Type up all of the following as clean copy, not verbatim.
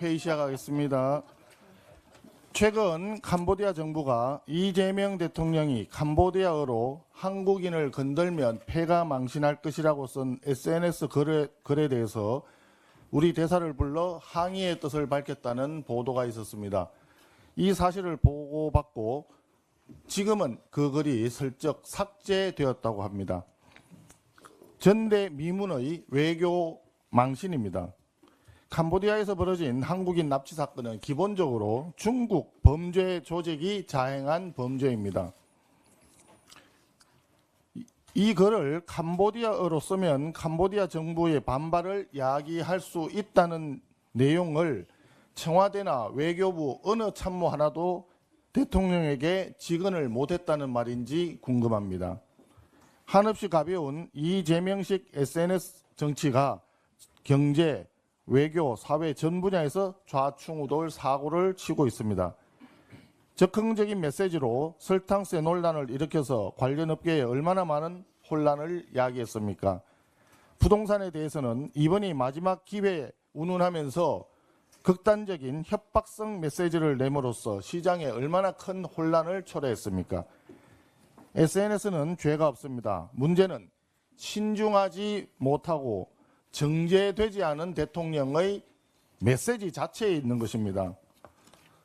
회의 시작하겠습니다. 최근 캄보디아 정부가 이재명 대통령이 캄보디아어로 한국인을 건들면 패가 망신할 것이라고 쓴 SNS 글에 대해서 우리 대사를 불러 항의의 뜻을 밝혔다는 보도가 있었습니다. 이 사실을 보고받고 지금은 그 글이 슬쩍 삭제되었다고 합니다. 전대미문의 외교 망신입니다. 캄보디아에서 벌어진 한국인 납치 사건은 기본적으로 중국 범죄 조직이 자행한 범죄입니다. 이 글을 캄보디아어로 쓰면 캄보디아 정부의 반발을 야기할 수 있다는 내용을 청와대나 외교부 어느 참모 하나도 대통령에게 직언을 못했다는 말인지 궁금합니다. 한없이 가벼운 이재명식 SNS 정치가 경제, 외교, 사회 전 분야에서 좌충우돌 사고를 치고 있습니다. 적극적인 메시지로 설탕세 논란을 일으켜서 관련 업계에 얼마나 많은 혼란을 야기했습니까? 부동산에 대해서는 이번이 마지막 기회에 운운하면서 극단적인 협박성 메시지를 내므로써 시장에 얼마나 큰 혼란을 초래했습니까? SNS는 죄가 없습니다. 문제는 신중하지 못하고 정제되지 않은 대통령의 메시지 자체에 있는 것입니다.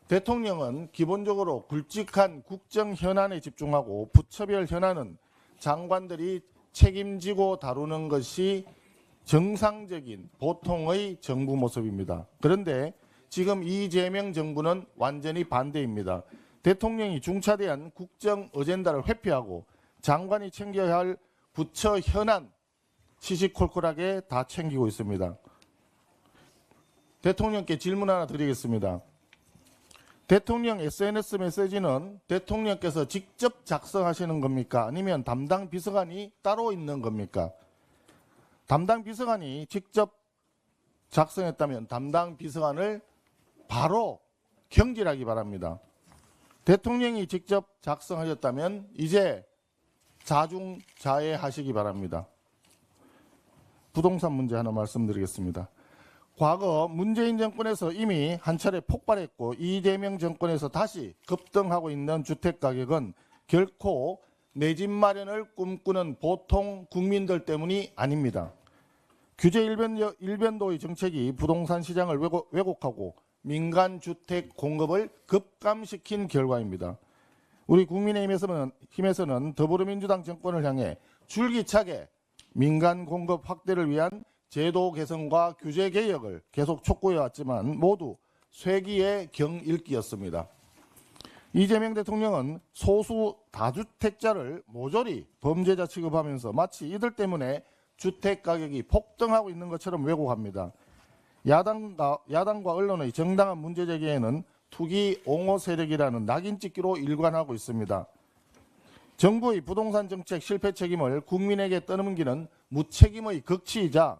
대통령은 기본적으로 굵직한 국정 현안에 집중하고 부처별 현안은 장관들이 책임지고 다루는 것이 정상적인 보통의 정부 모습입니다. 그런데 지금 이재명 정부는 완전히 반대입니다. 대통령이 중차대한 국정 어젠다를 회피하고 장관이 챙겨야 할 부처 현안 시시콜콜하게 다 챙기고 있습니다. 대통령께 질문 하나 드리겠습니다. 대통령 SNS 메시지는 대통령께서 직접 작성하시는 겁니까? 아니면 담당 비서관이 따로 있는 겁니까? 담당 비서관이 직접 작성했다면 담당 비서관을 바로 경질하기 바랍니다. 대통령이 직접 작성하셨다면 이제 자중자애하시기 바랍니다. 부동산 문제 하나 말씀드리겠습니다. 과거 문재인 정권에서 이미 한 차례 폭발했고 이재명 정권에서 다시 급등하고 있는 주택가격은 결코 내 집 마련을 꿈꾸는 보통 국민들 때문이 아닙니다. 규제 일변도의 정책이 부동산 시장을 왜곡하고 민간 주택 공급을 급감시킨 결과입니다. 우리 국민의힘에서는 더불어민주당 정권을 향해 줄기차게 민간 공급 확대를 위한 제도 개선과 규제 개혁을 계속 촉구해왔지만 모두 쇠기의 경읽기였습니다. 이재명 대통령은 소수 다주택자를 모조리 범죄자 취급하면서 마치 이들 때문에 주택 가격이 폭등하고 있는 것처럼 왜곡합니다. 야당과 언론의 정당한 문제 제기에는 투기 옹호 세력이라는 낙인 찍기로 일관하고 있습니다. 정부의 부동산 정책 실패 책임을 국민에게 떠넘기는 무책임의 극치이자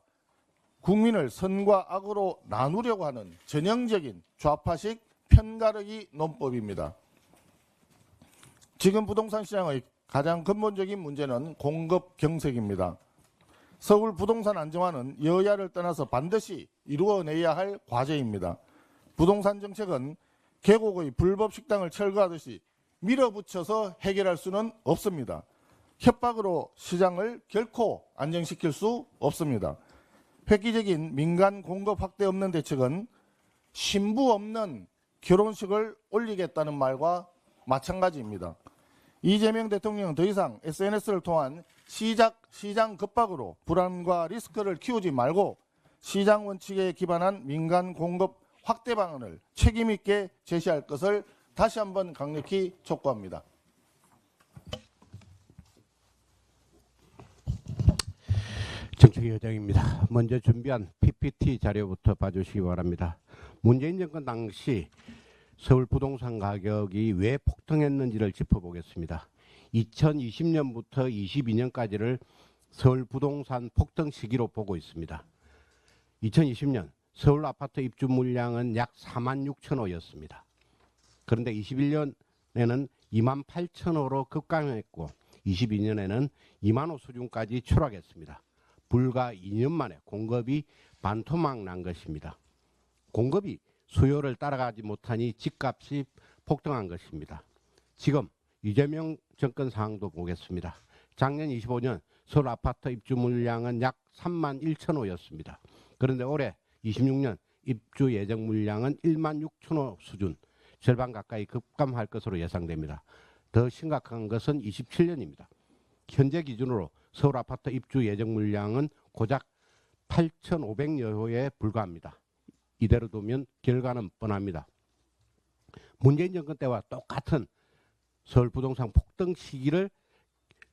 국민을 선과 악으로 나누려고 하는 전형적인 좌파식 편가르기 논법입니다. 지금 부동산 시장의 가장 근본적인 문제는 공급 경색입니다. 서울 부동산 안정화는 여야를 떠나서 반드시 이루어내야 할 과제입니다. 부동산 정책은 계곡의 불법 식당을 철거하듯이 밀어붙여서 해결할 수는 없습니다. 협박으로 시장을 결코 안정시킬 수 없습니다. 획기적인 민간 공급 확대 없는 대책은 신부 없는 결혼식을 올리겠다는 말과 마찬가지입니다. 이재명 대통령은 더 이상 SNS를 통한 시장 급박으로 불안과 리스크를 키우지 말고 시장 원칙에 기반한 민간 공급 확대 방안을 책임 있게 제시할 것을 다시 한번 강력히 촉구합니다. 정책위원장입니다. 먼저 준비한 PPT 자료부터 봐주시기 바랍니다. 문재인 정권 당시 서울 부동산 가격이 왜 폭등했는지를 짚어보겠습니다. 2020년부터 22년까지를 서울 부동산 폭등 시기로 보고 있습니다. 2020년 서울 아파트 입주 물량은 약 46,000호였습니다. 그런데 21년에는 28,000호로 급감했고 22년에는 2만호 수준까지 추락했습니다. 불과 2년 만에 공급이 반토막 난 것입니다. 공급이 수요를 따라가지 못하니 집값이 폭등한 것입니다. 지금 이재명 정권 상황도 보겠습니다. 작년 25년 서울 아파트 입주 물량은 약 3만 1천 호였습니다. 그런데 올해 26년 입주 예정 물량은 1만 6천 호 수준, 절반 가까이 급감할 것으로 예상됩니다. 더 심각한 것은 27년입니다. 현재 기준으로 서울 아파트 입주 예정 물량은 고작 8,500여 호에 불과합니다. 이대로 두면 결과는 뻔합니다. 문재인 정권 때와 똑같은 서울 부동산 폭등 시기를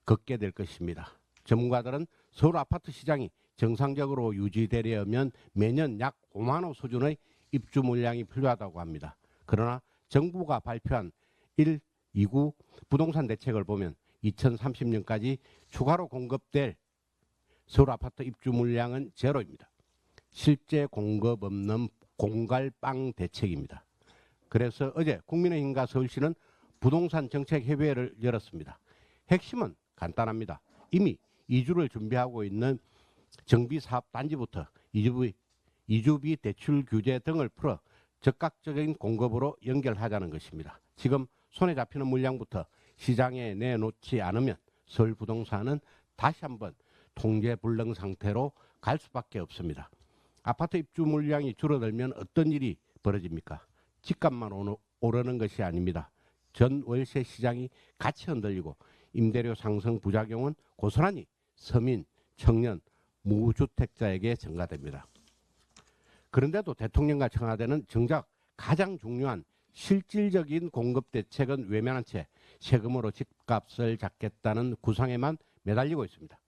겪게 될 것입니다. 전문가들은 서울 아파트 시장이 정상적으로 유지되려면 매년 약 5만 호 수준의 입주 물량이 필요하다고 합니다. 그러나 정부가 발표한 1, 2구 부동산 대책을 보면 2030년까지 추가로 공급될 서울 아파트 입주 물량은 제로입니다. 실제 공급 없는 공갈빵 대책입니다. 그래서 어제 국민의힘과 서울시는 부동산 정책 협의회를 열었습니다. 핵심은 간단합니다. 이미 이주를 준비하고 있는 정비사업단지부터 이주비 대출 규제 등을 풀어 적극적인 공급으로 연결하자는 것입니다. 지금 손에 잡히는 물량부터 시장에 내놓지 않으면 서울 부동산은 다시 한번 통제 불능 상태로 갈 수밖에 없습니다. 아파트 입주 물량이 줄어들면 어떤 일이 벌어집니까? 집값만 오르는 것이 아닙니다. 전 월세 시장이 같이 흔들리고 임대료 상승 부작용은 고스란히 서민, 청년, 무주택자에게 전가됩니다. 그런데도 대통령과 청와대는 정작 가장 중요한 실질적인 공급 대책은 외면한 채 세금으로 집값을 잡겠다는 구상에만 매달리고 있습니다.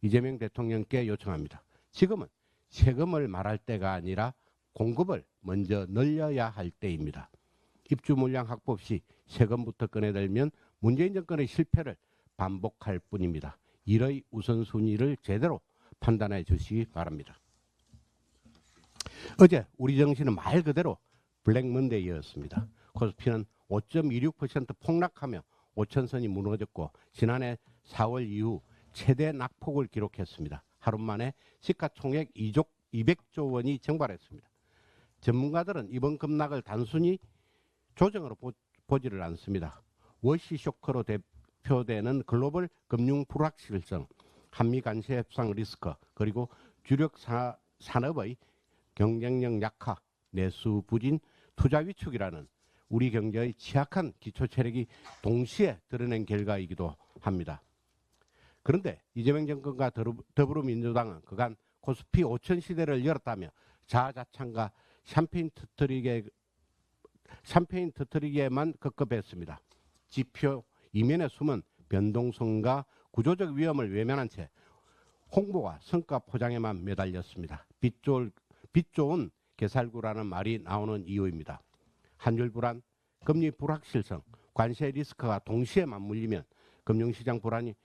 이재명 대통령께 요청합니다. 지금은 세금을 말할 때가 아니라 공급을 먼저 늘려야 할 때입니다. 입주 물량 확보 시 세금부터 꺼내들면 문재인 정권의 실패를 반복할 뿐입니다. 이의 우선순위를 제대로 판단해 주시기 바랍니다. 어제 우리 정시는 말 그대로 블랙먼데이였습니다. 코스피는 5.26% 폭락하며 5천선이 무너졌고 지난해 4월 이후 최대 낙폭을 기록했습니다. 하루 만에 시가총액 200조 원이 증발했습니다. 전문가들은 이번 급락을 단순히 조정으로 보지를 않습니다. 워시 쇼크로 대표되는 글로벌 금융 불확실성, 한미 관세 협상 리스크, 그리고 주력 산업의 경쟁력 약화, 내수 부진, 투자 위축이라는 우리 경제의 취약한 기초 체력이 동시에 드러낸 결과이기도 합니다. 그런데 이재명 정권과 더불어민주당은 그간 코스피 5천 시대를 열었다며 자아자찬과 샴페인 터뜨리기에만 급급했습니다. 지표 이면에 숨은 변동성과 구조적 위험을 외면한 채 홍보와 성과 포장에만 매달렸습니다. 빛 좋은 개살구라는 말이 나오는 이유입니다. 환율 불안, 금리 불확실성, 관세 리스크가 동시에 맞물리면 금융시장 불안이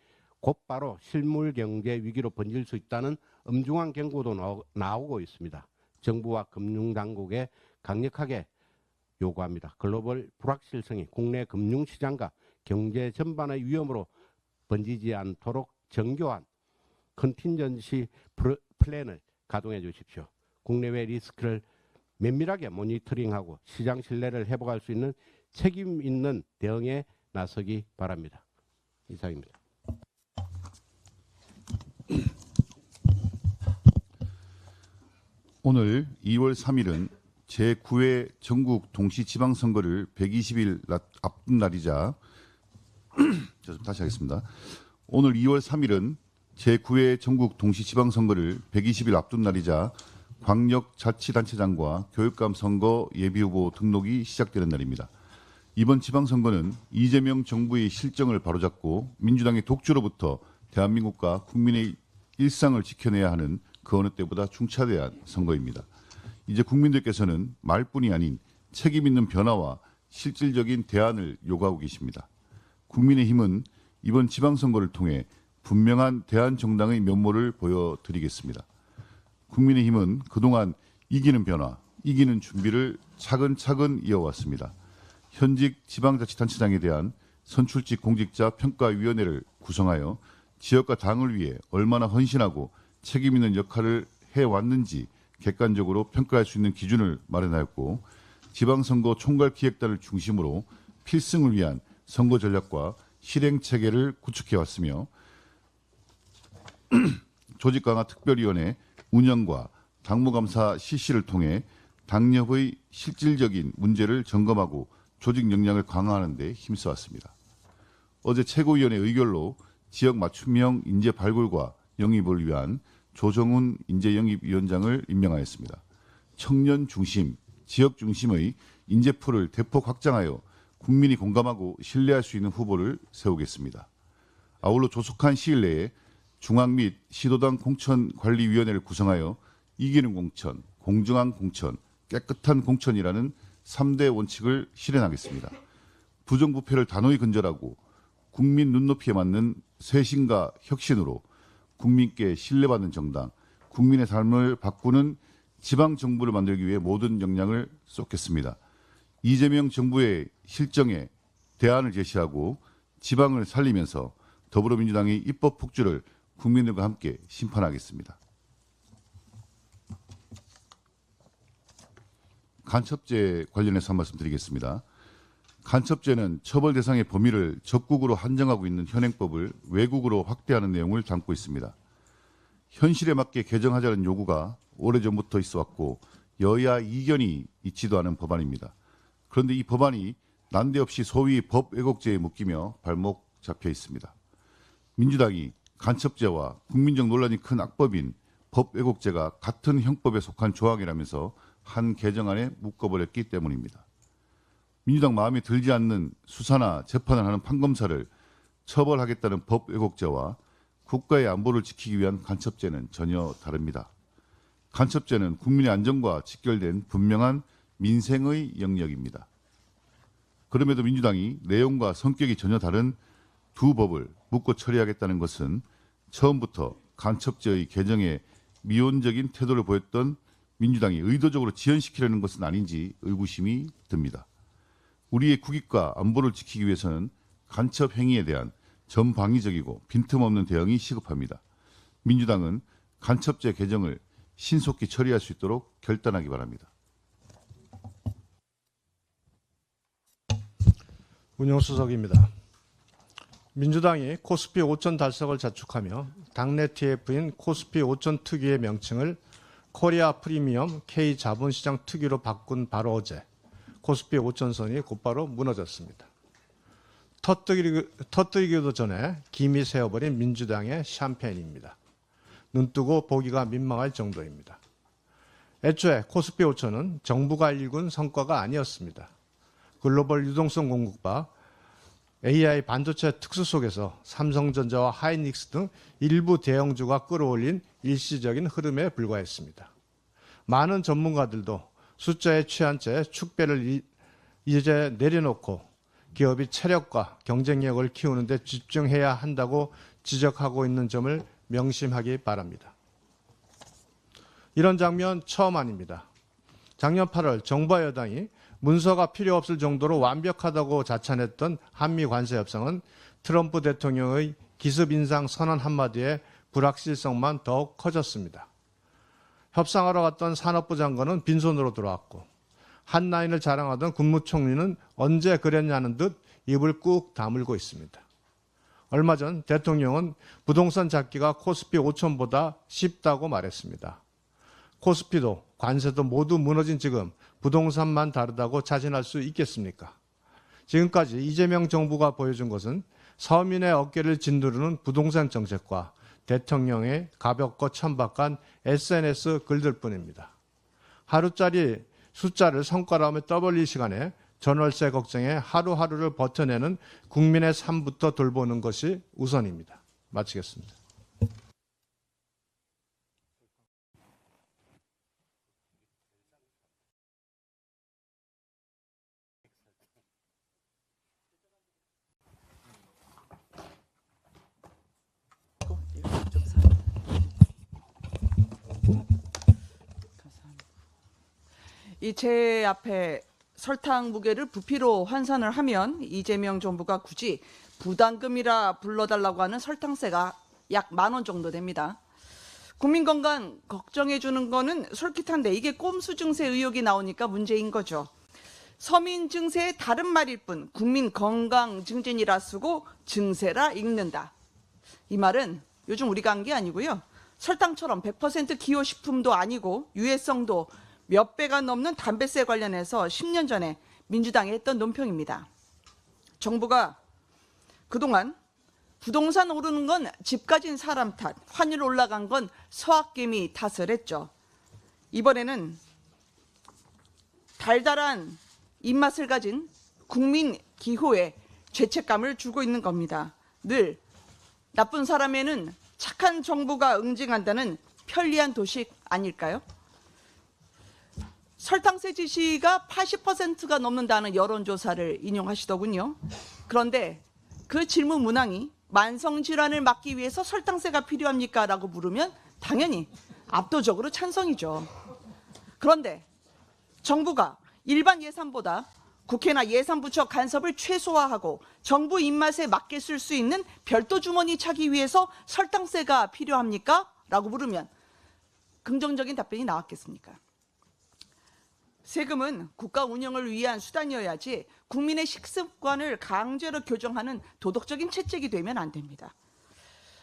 곧바로 실물 경제 위기로 번질 수 있다는 엄중한 경고도 나오고 있습니다. 정부와 금융당국에 강력하게 요구합니다. 글로벌 불확실성이 국내 금융시장과 경제 전반의 위험으로 번지지 않도록 정교한 컨틴전시 플랜을 가동해 주십시오. 국내외 리스크를 면밀하게 모니터링하고 시장 신뢰를 회복할 수 있는 책임 있는 대응에 나서기 바랍니다. 이상입니다. 오늘 2월 3일은 제9회 전국 동시지방선거를 120일 앞둔 날이자 다시 하겠습니다. 오늘 2월 3일은 제9회 전국 동시지방선거를 120일 앞둔 날이자 광역자치단체장과 교육감 선거 예비후보 등록이 시작되는 날입니다. 이번 지방선거는 이재명 정부의 실정을 바로잡고 민주당의 독주로부터 대한민국과 국민의 일상을 지켜내야 하는 그 어느 때보다 중차대한 선거입니다. 이제 국민들께서는 말뿐이 아닌 책임 있는 변화와 실질적인 대안을 요구하고 계십니다. 국민의힘은 이번 지방선거를 통해 분명한 대한정당의 면모를 보여드리겠습니다. 국민의힘은 그동안 이기는 변화, 이기는 준비를 차근차근 이어왔습니다. 현직 지방자치단체장에 대한 선출직 공직자 평가위원회를 구성하여 지역과 당을 위해 얼마나 헌신하고 책임 있는 역할을 해왔는지 객관적으로 평가할 수 있는 기준을 마련하였고, 지방선거 총괄기획단을 중심으로 필승을 위한 선거 전략과 실행 체계를 구축해 왔으며 조직 강화 특별위원회 운영과 당무감사 실시를 통해 당협의 실질적인 문제를 점검하고 조직 역량을 강화하는 데 힘써왔습니다. 어제 최고위원회 의결로 지역 맞춤형 인재 발굴과 영입을 위한 조정훈 인재영입위원장을 임명하였습니다. 청년 중심, 지역 중심의 인재풀을 대폭 확장하여 국민이 공감하고 신뢰할 수 있는 후보를 세우겠습니다. 아울러 조속한 시일 내에 중앙 및 시도당 공천관리위원회를 구성하여 이기는 공천, 공정한 공천, 깨끗한 공천이라는 3대 원칙을 실현하겠습니다. 부정부패를 단호히 근절하고 국민 눈높이에 맞는 쇄신과 혁신으로 국민께 신뢰받는 정당, 국민의 삶을 바꾸는 지방정부를 만들기 위해 모든 역량을 쏟겠습니다. 이재명 정부의 실정에 대안을 제시하고 지방을 살리면서 더불어민주당의 입법 폭주를 국민들과 함께 심판하겠습니다. 간첩죄 관련해서 한 말씀 드리겠습니다. 간첩죄는 처벌 대상의 범위를 적국으로 한정하고 있는 현행법을 외국으로 확대하는 내용을 담고 있습니다. 현실에 맞게 개정하자는 요구가 오래전부터 있어왔고 여야 이견이 있지도 않은 법안입니다. 그런데 이 법안이 난데없이 소위 법 왜곡죄에 묶이며 발목 잡혀 있습니다. 민주당이 간첩죄와 국민적 논란이 큰 악법인 법 왜곡죄가 같은 형법에 속한 조항이라면서 한 개정안에 묶어버렸기 때문입니다. 민주당 마음에 들지 않는 수사나 재판을 하는 판검사를 처벌하겠다는 법 왜곡죄와 국가의 안보를 지키기 위한 간첩죄는 전혀 다릅니다. 간첩죄는 국민의 안전과 직결된 분명한 민생의 영역입니다. 그럼에도 민주당이 내용과 성격이 전혀 다른 두 법을 묶어 처리하겠다는 것은 처음부터 간첩죄의 개정에 미온적인 태도를 보였던 민주당이 의도적으로 지연시키려는 것은 아닌지 의구심이 듭니다. 우리의 국익과 안보를 지키기 위해서는 간첩 행위에 대한 전방위적이고 빈틈없는 대응이 시급합니다. 민주당은 간첩죄 개정을 신속히 처리할 수 있도록 결단하기 바랍니다. 운영수석입니다. 민주당이 코스피 5천 달성을 자축하며 당내 TF인 코스피 5천 특유의 명칭을 코리아 프리미엄 K 자본시장 특유로 바꾼 바로 어제 코스피 5천선이 곧바로 무너졌습니다. 터뜨리기도 전에 김이 새어버린 민주당의 샴페인입니다. 눈뜨고 보기가 민망할 정도입니다. 애초에 코스피 5천은 정부가 일군 성과가 아니었습니다. 글로벌 유동성 공급과 AI 반도체 특수 속에서 삼성전자와 하이닉스 등 일부 대형주가 끌어올린 일시적인 흐름에 불과했습니다. 많은 전문가들도 숫자에 취한 채 축배를 이제 내려놓고 기업이 체력과 경쟁력을 키우는 데 집중해야 한다고 지적하고 있는 점을 명심하기 바랍니다. 이런 장면 처음 아닙니다. 작년 8월 정부와 여당이 문서가 필요 없을 정도로 완벽하다고 자찬했던 한미 관세 협상은 트럼프 대통령의 기습 인상 선언 한마디에 불확실성만 더욱 커졌습니다. 협상하러 갔던 산업부 장관은 빈손으로 돌아왔고 한라인을 자랑하던 국무총리는 언제 그랬냐는 듯 입을 꾹 다물고 있습니다. 얼마 전 대통령은 부동산 잡기가 코스피 5천보다 쉽다고 말했습니다. 코스피도 관세도 모두 무너진 지금 부동산만 다르다고 자신할 수 있겠습니까? 지금까지 이재명 정부가 보여준 것은 서민의 어깨를 짓누르는 부동산 정책과 대통령의 가볍고 천박한 SNS 글들 뿐입니다. 하루짜리 숫자를 성과라며 떠벌릴 시간에 전월세 걱정에 하루하루를 버텨내는 국민의 삶부터 돌보는 것이 우선입니다. 마치겠습니다. 이 제 앞에 설탕 무게를 부피로 환산을 하면 이재명 정부가 굳이 부담금이라 불러달라고 하는 설탕세가 약 10,000원 정도 됩니다. 국민 건강 걱정해 주는 거는 솔깃한데 이게 꼼수 증세 의혹이 나오니까 문제인 거죠. 서민 증세의 다른 말일 뿐 국민 건강 증진이라 쓰고 증세라 읽는다. 이 말은 요즘 우리가 한 게 아니고요. 설탕처럼 100% 기호식품도 아니고 유해성도 몇 배가 넘는 담배세 관련해서 10년 전에 민주당이 했던 논평입니다. 정부가 그동안 부동산 오르는 건 집 가진 사람 탓, 환율 올라간 건 서학개미 탓을 했죠. 이번에는 달달한 입맛을 가진 국민 기호에 죄책감을 주고 있는 겁니다. 늘 나쁜 사람에는 착한 정부가 응징한다는 편리한 도식 아닐까요? 설탕세 지시가 80%가 넘는다는 여론조사를 인용하시더군요. 그런데 그 질문 문항이 만성질환을 막기 위해서 설탕세가 필요합니까? 라고 물으면 당연히 압도적으로 찬성이죠. 그런데 정부가 일반 예산보다 국회나 예산부처 간섭을 최소화하고 정부 입맛에 맞게 쓸 수 있는 별도 주머니 차기 위해서 설탕세가 필요합니까? 라고 물으면 긍정적인 답변이 나왔겠습니까? 세금은 국가 운영을 위한 수단이어야지 국민의 식습관을 강제로 교정하는 도덕적인 채찍이 되면 안 됩니다.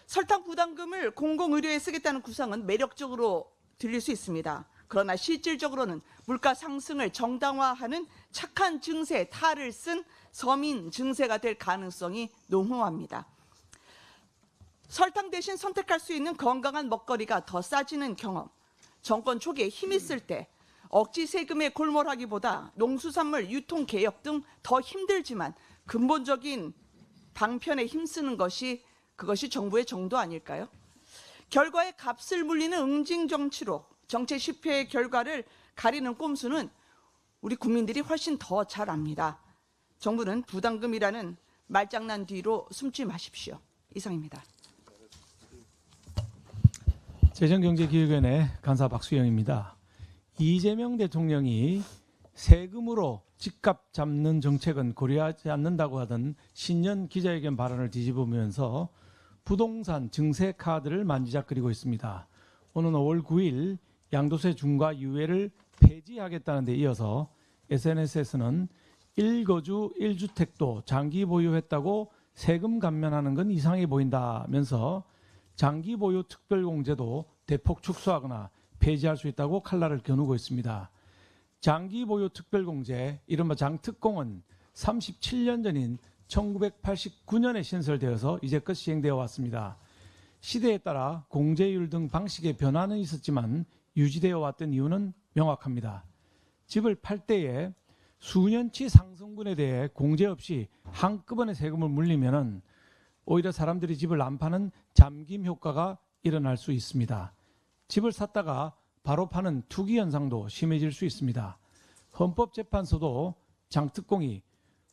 설탕 부담금을 공공의료에 쓰겠다는 구상은 매력적으로 들릴 수 있습니다. 그러나 실질적으로는 물가 상승을 정당화하는 착한 증세 탈을 쓴 서민 증세가 될 가능성이 농후합니다. 설탕 대신 선택할 수 있는 건강한 먹거리가 더 싸지는 경험, 정권 초기에 힘 있을 때 억지 세금에 골몰하기보다 농수산물 유통 개혁 등 더 힘들지만 근본적인 방편에 힘쓰는 것이 그것이 정부의 정도 아닐까요? 결과에 값을 물리는 응징 정치로 정책 실패의 결과를 가리는 꼼수는 우리 국민들이 훨씬 더 잘 압니다. 정부는 부담금이라는 말장난 뒤로 숨지 마십시오. 이상입니다. 재정경제기획위원회 간사 박수영입니다. 이재명 대통령이 세금으로 집값 잡는 정책은 고려하지 않는다고 하던 신년 기자회견 발언을 뒤집으면서 부동산 증세 카드를 만지작거리고 있습니다. 오는 5월 9일 양도세 중과 유예를 폐지하겠다는 데 이어서 SNS에서는 1거주 1주택도 장기 보유했다고 세금 감면하는 건 이상해 보인다면서 장기 보유 특별공제도 대폭 축소하거나 폐지할 수 있다고 칼날을 겨누고 있습니다. 장기 보유 특별공제, 이른바 장특공은 37년 전인 1989년에 신설되어서 이제껏 시행되어 왔습니다. 시대에 따라 공제율 등 방식의 변화는 있었지만 유지되어 왔던 이유는 명확합니다. 집을 팔 때에 수년치 상승분에 대해 공제 없이 한꺼번에 세금을 물리면은 오히려 사람들이 집을 안 파는 잠김 효과가 일어날 수 있습니다. 집을 샀다가 바로 파는 투기 현상도 심해질 수 있습니다. 헌법재판소도 장특공이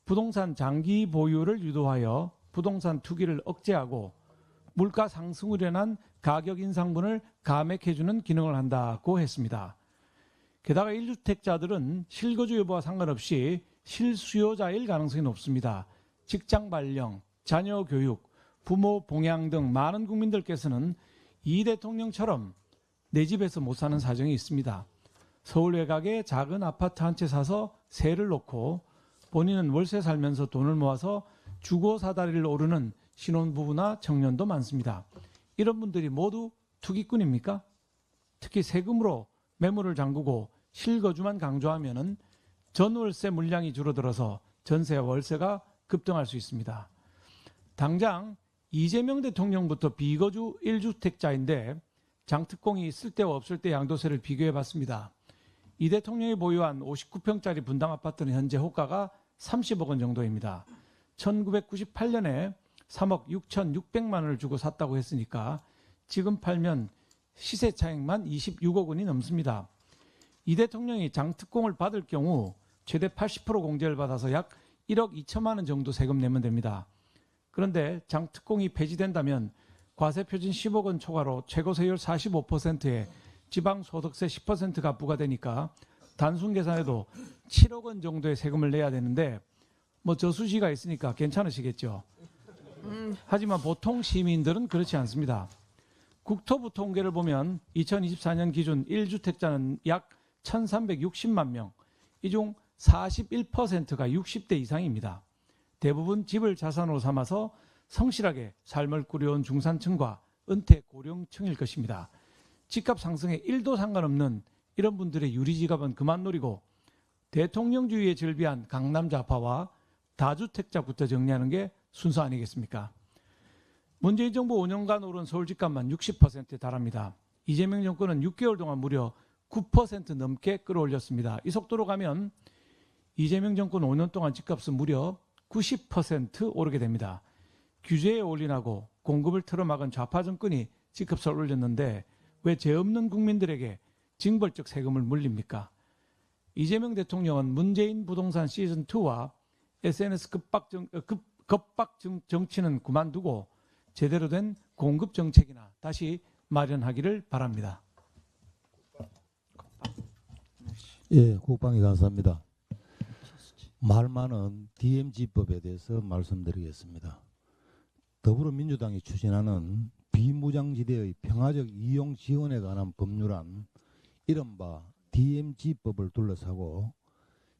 부동산 장기 보유를 유도하여 부동산 투기를 억제하고 물가 상승으로 인한 가격 인상분을 감액해주는 기능을 한다고 했습니다. 게다가 1주택자들은 실거주 여부와 상관없이 실수요자일 가능성이 높습니다. 직장 발령, 자녀 교육, 부모 봉양 등 많은 국민들께서는 이 대통령처럼 내 집에서 못 사는 사정이 있습니다. 서울 외곽에 작은 아파트 한 채 사서 세를 놓고 본인은 월세 살면서 돈을 모아서 주거 사다리를 오르는 신혼부부나 청년도 많습니다. 이런 분들이 모두 투기꾼입니까? 특히 세금으로 매물을 잠그고 실거주만 강조하면은 전월세 물량이 줄어들어서 전세와 월세가 급등할 수 있습니다. 당장 이재명 대통령부터 비거주 1주택자인데 장특공이 있을 때와 없을 때 양도세를 비교해 봤습니다. 이 대통령이 보유한 59평짜리 분당 아파트는 현재 호가가 30억 원 정도입니다. 1998년에 3억 6,600만 원을 주고 샀다고 했으니까 지금 팔면 시세 차익만 26억 원이 넘습니다. 이 대통령이 장특공을 받을 경우 최대 80% 공제를 받아서 약 1억 2천만 원 정도 세금 내면 됩니다. 그런데 장특공이 폐지된다면 과세표준 10억 원 초과로 최고세율 45%에 지방소득세 10%가 부과되니까 단순 계산해도 7억 원 정도의 세금을 내야 되는데 뭐 저수지가 있으니까 괜찮으시겠죠. 하지만 보통 시민들은 그렇지 않습니다. 국토부 통계를 보면 2024년 기준 1주택자는 약 1,360만 명, 이 중 41%가 60대 이상입니다. 대부분 집을 자산으로 삼아서 성실하게 삶을 꾸려온 중산층과 은퇴 고령층일 것입니다. 집값 상승에 1도 상관없는 이런 분들의 유리지갑은 그만 노리고 대통령주의에 절비한 강남 좌파와 다주택자부터 정리하는 게 순서 아니겠습니까? 문재인 정부 5년간 오른 서울 집값만 60%에 달합니다. 이재명 정권은 6개월 동안 무려 9% 넘게 끌어올렸습니다. 이 속도로 가면 이재명 정권 5년 동안 집값은 무려 90% 오르게 됩니다. 규제에 올인하고 공급을 틀어막은 좌파 정권이 집값을 올렸는데 왜 죄 없는 국민들에게 징벌적 세금을 물립니까? 이재명 대통령은 문재인 부동산 시즌2와 SNS 겁박 정치는 그만두고 제대로 된 공급 정책이나 다시 마련하기를 바랍니다. 예, 국방위 감사합니다. 말 많은 DMZ법에 대해서 말씀드리겠습니다. 더불어민주당이 추진하는 비무장지대의 평화적 이용 지원에 관한 법률안 이른바 DMZ법을 둘러싸고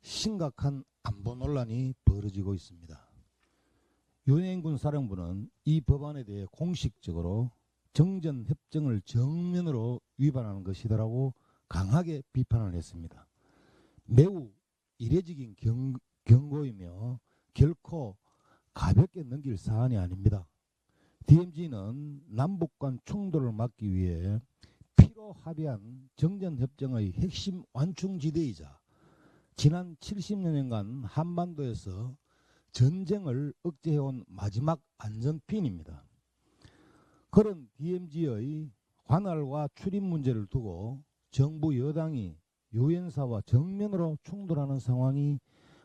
심각한 안보 논란이 벌어지고 있습니다. 윤해인군 사령부는 이 법안에 대해 공식적으로 정전협정을 정면으로 위반하는 것이다라고 강하게 비판을 했습니다. 매우 이례적인 경고이며 결코 가볍게 넘길 사안이 아닙니다. DMZ는 남북 간 충돌을 막기 위해 피로 합의한 정전협정의 핵심 완충지대이자 지난 70년간 한반도에서 전쟁을 억제해온 마지막 안전핀입니다. 그런 DMZ의 관할과 출입 문제를 두고 정부 여당이 유엔사와 정면으로 충돌하는 상황이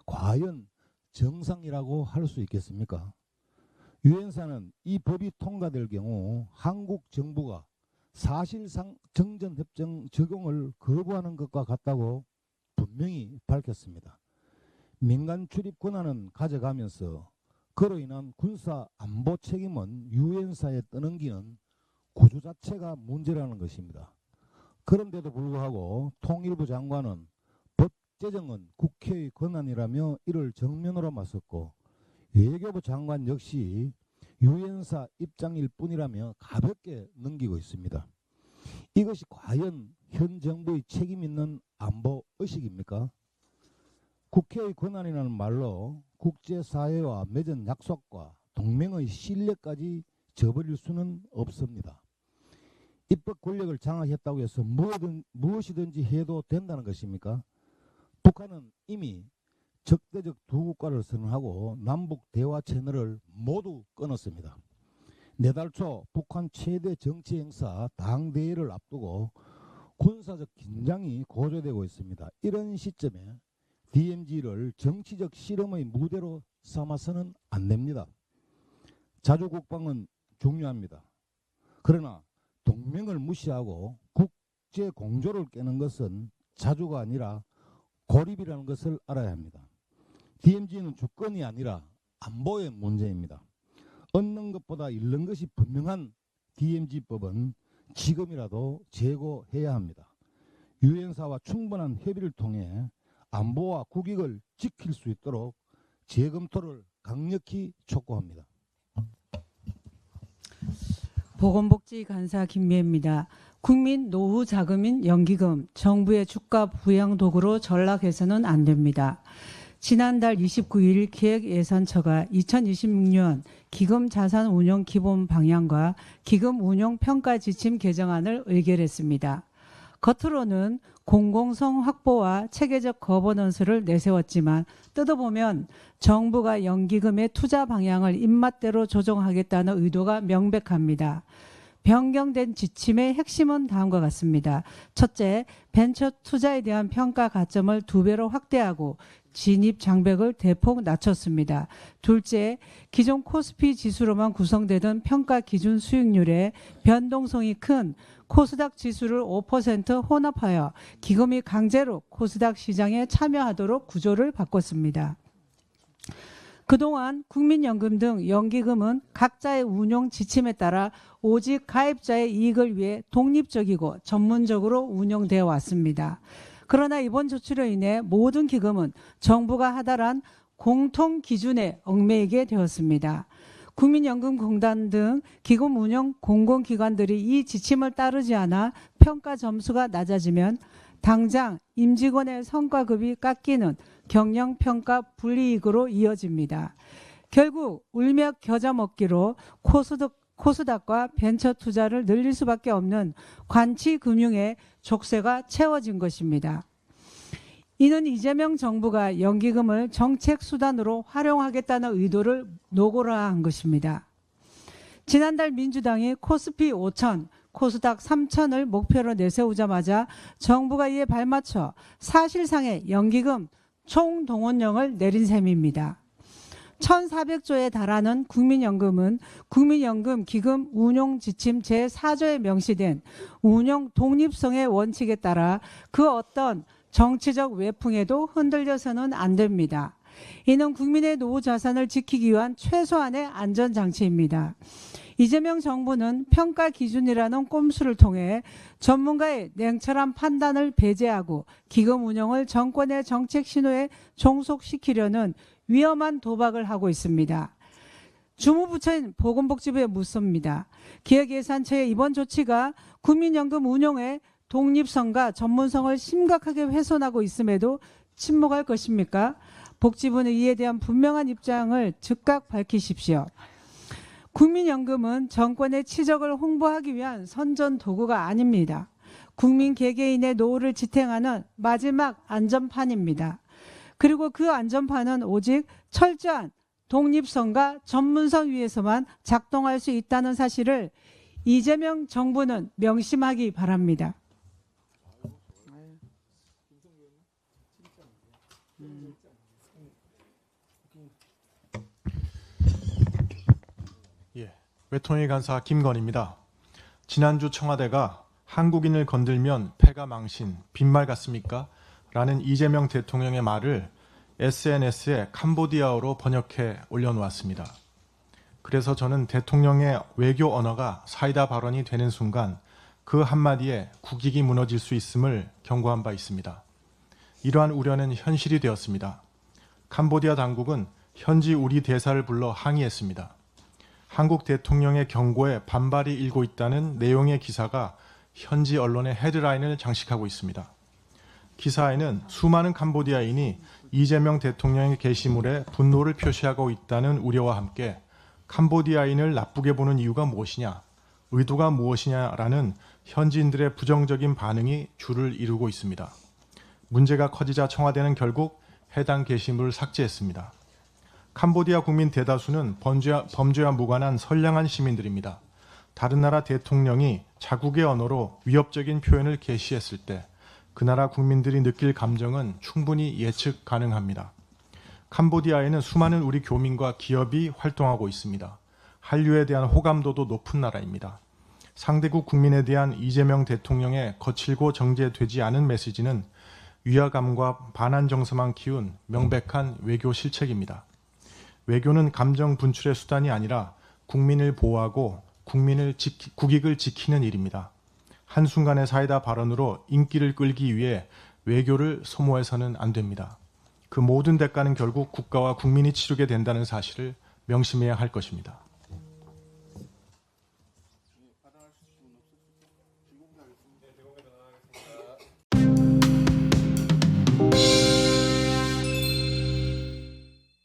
과연 정상이라고 할 수 있겠습니까? 유엔사는 이 법이 통과될 경우 한국 정부가 사실상 정전협정 적용을 거부하는 것과 같다고 분명히 밝혔습니다. 민간 출입 권한은 가져가면서 그로 인한 군사 안보 책임은 유엔사에 떠넘기는 구조 자체가 문제라는 것입니다. 그런데도 불구하고 통일부 장관은 법 제정은 국회의 권한이라며 이를 정면으로 맞섰고 외교부 장관 역시 유엔사 입장일 뿐이라며 가볍게 넘기고 있습니다. 이것이 과연 현 정부의 책임 있는 안보 의식입니까? 국회의 권한이라는 말로 국제사회와 맺은 약속과 동맹의 신뢰까지 저버릴 수는 없습니다. 입법 권력을 장악했다고 해서 무엇이든지 해도 된다는 것입니까? 북한은 이미 적대적 두 국가를 선언하고 남북 대화 채널을 모두 끊었습니다. 내달 초 북한 최대 정치 행사 당대회를 앞두고 군사적 긴장이 고조되고 있습니다. 이런 시점에 DMZ를 정치적 실험의 무대로 삼아서는 안 됩니다. 자주국방은 중요합니다. 그러나 동맹을 무시하고 국제 공조를 깨는 것은 자주가 아니라 고립이라는 것을 알아야 합니다. DMZ는 주권이 아니라 안보의 문제입니다. 얻는 것보다 잃는 것이 분명한 DMZ법은 지금이라도 재고해야 합니다. 유엔사와 충분한 협의를 통해 안보와 국익을 지킬 수 있도록 재검토를 강력히 촉구합니다. 보건복지간사 김미애입니다. 국민 노후 자금인 연기금, 정부의 주가 부양 도구로 전락해서는 안 됩니다. 지난달 29일 기획예산처가 2026년 기금 자산 운용 기본 방향과 기금 운용 평가 지침 개정안을 의결했습니다. 겉으로는 공공성 확보와 체계적 거버넌스를 내세웠지만 뜯어보면 정부가 연기금의 투자 방향을 입맛대로 조정하겠다는 의도가 명백합니다. 변경된 지침의 핵심은 다음과 같습니다. 첫째, 벤처 투자에 대한 평가 가점을 2배로 확대하고 진입 장벽을 대폭 낮췄습니다. 둘째, 기존 코스피 지수로만 구성되던 평가 기준 수익률에 변동성이 큰 코스닥 지수를 5% 혼합하여 기금이 강제로 코스닥 시장에 참여하도록 구조를 바꿨습니다. 그동안 국민연금 등 연기금은 각자의 운용 지침에 따라 오직 가입자의 이익을 위해 독립적이고 전문적으로 운영되어 왔습니다. 그러나 이번 조치로 인해 모든 기금은 정부가 하달한 공통 기준에 얽매이게 되었습니다. 국민연금공단 등 기금 운영 공공기관들이 이 지침을 따르지 않아 평가 점수가 낮아지면 당장 임직원의 성과급이 깎이는 경영평가 불이익으로 이어집니다. 결국 울며 겨자 먹기로 코스닥과 벤처 투자를 늘릴 수밖에 없는 관치금융의 족쇄가 채워진 것입니다. 이는 이재명 정부가 연기금을 정책 수단으로 활용하겠다는 의도를 노골화한 것입니다. 지난달 민주당이 코스피 5천, 코스닥 3천을 목표로 내세우자마자 정부가 이에 발맞춰 사실상의 연기금 총동원령을 내린 셈입니다. 1,400조에 달하는 국민연금은 국민연금 기금 운용 지침 제4조에 명시된 운용 독립성의 원칙에 따라 그 어떤 정치적 외풍에도 흔들려서는 안 됩니다. 이는 국민의 노후 자산을 지키기 위한 최소한의 안전장치입니다. 이재명 정부는 평가 기준이라는 꼼수를 통해 전문가의 냉철한 판단을 배제하고 기금 운영을 정권의 정책 신호에 종속시키려는 위험한 도박을 하고 있습니다. 주무부처인 보건복지부에 묻습니다. 기획예산처의 이번 조치가 국민연금 운용의 독립성과 전문성을 심각하게 훼손하고 있음에도 침묵할 것입니까? 복지부는 이에 대한 분명한 입장을 즉각 밝히십시오. 국민연금은 정권의 치적을 홍보하기 위한 선전 도구가 아닙니다. 국민 개개인의 노후를 지탱하는 마지막 안전판입니다. 그리고 그 안전판은 오직 철저한 독립성과 전문성 위에서만 작동할 수 있다는 사실을 이재명 정부는 명심하기 바랍니다. 외통위 간사 김건희입니다. 지난주 청와대가 한국인을 건들면 패가 망신, 빈말 같습니까? 라는 이재명 대통령의 말을 SNS에 캄보디아어로 번역해 올려놓았습니다. 그래서 저는 대통령의 외교 언어가 사이다 발언이 되는 순간 그 한마디에 국익이 무너질 수 있음을 경고한 바 있습니다. 이러한 우려는 현실이 되었습니다. 캄보디아 당국은 현지 우리 대사를 불러 항의했습니다. 한국 대통령의 경고에 반발이 일고 있다는 내용의 기사가 현지 언론의 헤드라인을 장식하고 있습니다. 기사에는 수많은 캄보디아인이 이재명 대통령의 게시물에 분노를 표시하고 있다는 우려와 함께 캄보디아인을 나쁘게 보는 이유가 무엇이냐, 의도가 무엇이냐라는 현지인들의 부정적인 반응이 줄을 이루고 있습니다. 문제가 커지자 청와대는 결국 해당 게시물을 삭제했습니다. 캄보디아 국민 대다수는 범죄와 무관한 선량한 시민들입니다. 다른 나라 대통령이 자국의 언어로 위협적인 표현을 게시했을 때 그 나라 국민들이 느낄 감정은 충분히 예측 가능합니다. 캄보디아에는 수많은 우리 교민과 기업이 활동하고 있습니다. 한류에 대한 호감도도 높은 나라입니다. 상대국 국민에 대한 이재명 대통령의 거칠고 정제되지 않은 메시지는 위화감과 반한 정서만 키운 명백한 외교 실책입니다. 외교는 감정 분출의 수단이 아니라 국민을 보호하고 국익을 지키는 일입니다. 한순간의 사이다 발언으로 인기를 끌기 위해 외교를 소모해서는 안 됩니다. 그 모든 대가는 결국 국가와 국민이 치르게 된다는 사실을 명심해야 할 것입니다.